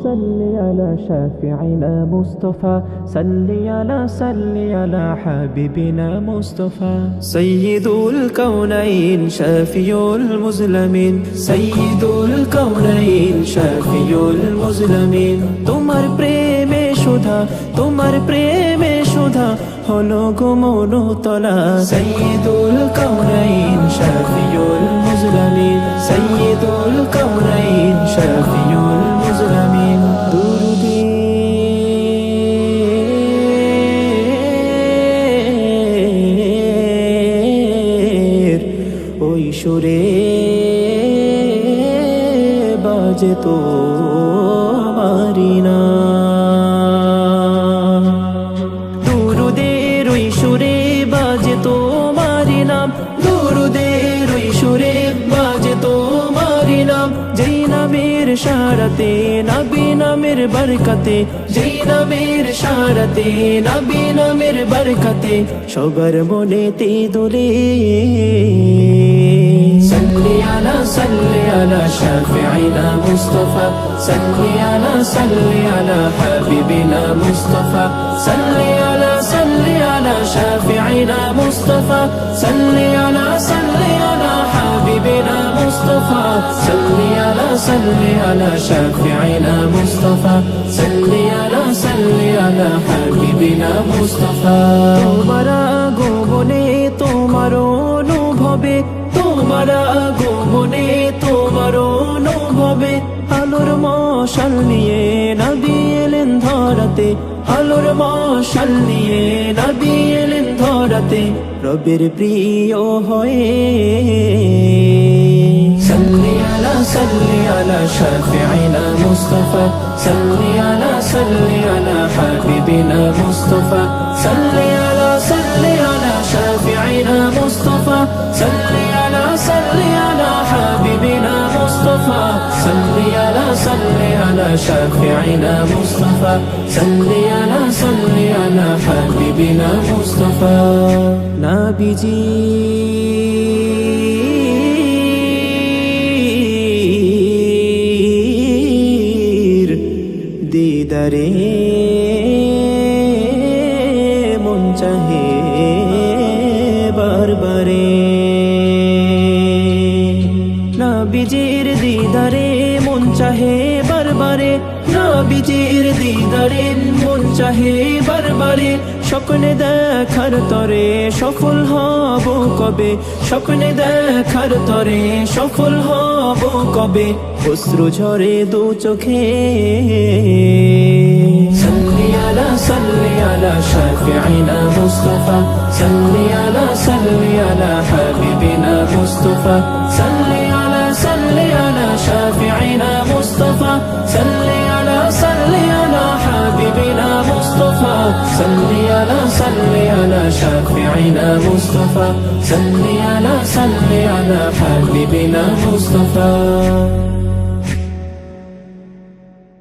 صل على شافعنا مصطفى صل على حبيبنا مصطفى سيد الكونين شافي المظلمين سيد الكونين شافي المظلمين তোমার প্রেমে সুধা হলো গো মনতলা সৈয়দুল কাউনাইন শাফিউল মুজলামিন সৈয়দুল কাউনাইন শাফিউল মুজলামিন দুরুদের ওই সুরে বাজে তো মারিনা তোমারি নাম দুরুদের ওই সুরে বাজে তোমারি নাম যেই নামের সারাতে নবী নামের বরকতে যেই নামের সারাতে নবী নামের বরকতে সবার মনেতে দোলে সাল্লি আলা শাফিঈনা মুস্তাফা সাল্লি আলা হাবিবিনা মুস্তাফা সাল্লি আলা شافعنا مصطفى صل على حبيبنا مصطفى صل على شافعنا مصطفى صل على حبيبنا مصطفى তোমার আগমনে তোমার অনুভবে তোমার আগমনে তোমার অনুভবে আলোর মশাল নিয়ে নবী এলেন ধরাতে আলোর মশাল নিয়ে নবী এলেন ধরাতে রবের প্রিয় হয়ে সাল্লি আলা শাফিঈনা মুস্তাফা সাল্লি আলা হাবিবিনা মুস্তাফা সাল্লি আলা শাফিঈনা মুস্তাফা সাল্লি আলা হাবিবিনা মুস্তাফা সাল্লি আলা শাফিঈনা মুস্তাফা সাল্লি আলা হাবিবিনা মুস্তাফা নবীজি দিদারে মন চাহে বারবারে নবীজির দিদারে মন চাহে বারবারে নবীজির দিদারে মন চাহে বারবারে স্বপ্নে দেখার তরে সফল হব কবে স্বপ্নে দেখার তরে সফল হব কবে অশ্রু ঝরে দু চোখে সাল্লি আলা শাফিঈনা মুস্তাফা সাল্লি আলা হাবিবিনা মুস্তাফা সাল্লি আলা শাফিঈনা মুস্তাফা সাল্লি আলা হাবিবিনা মুস্তাফা সাল্লি আলা শাফিঈনা মুস্তাফা সাল্লি আলা হাবিবিনা মুস্তাফা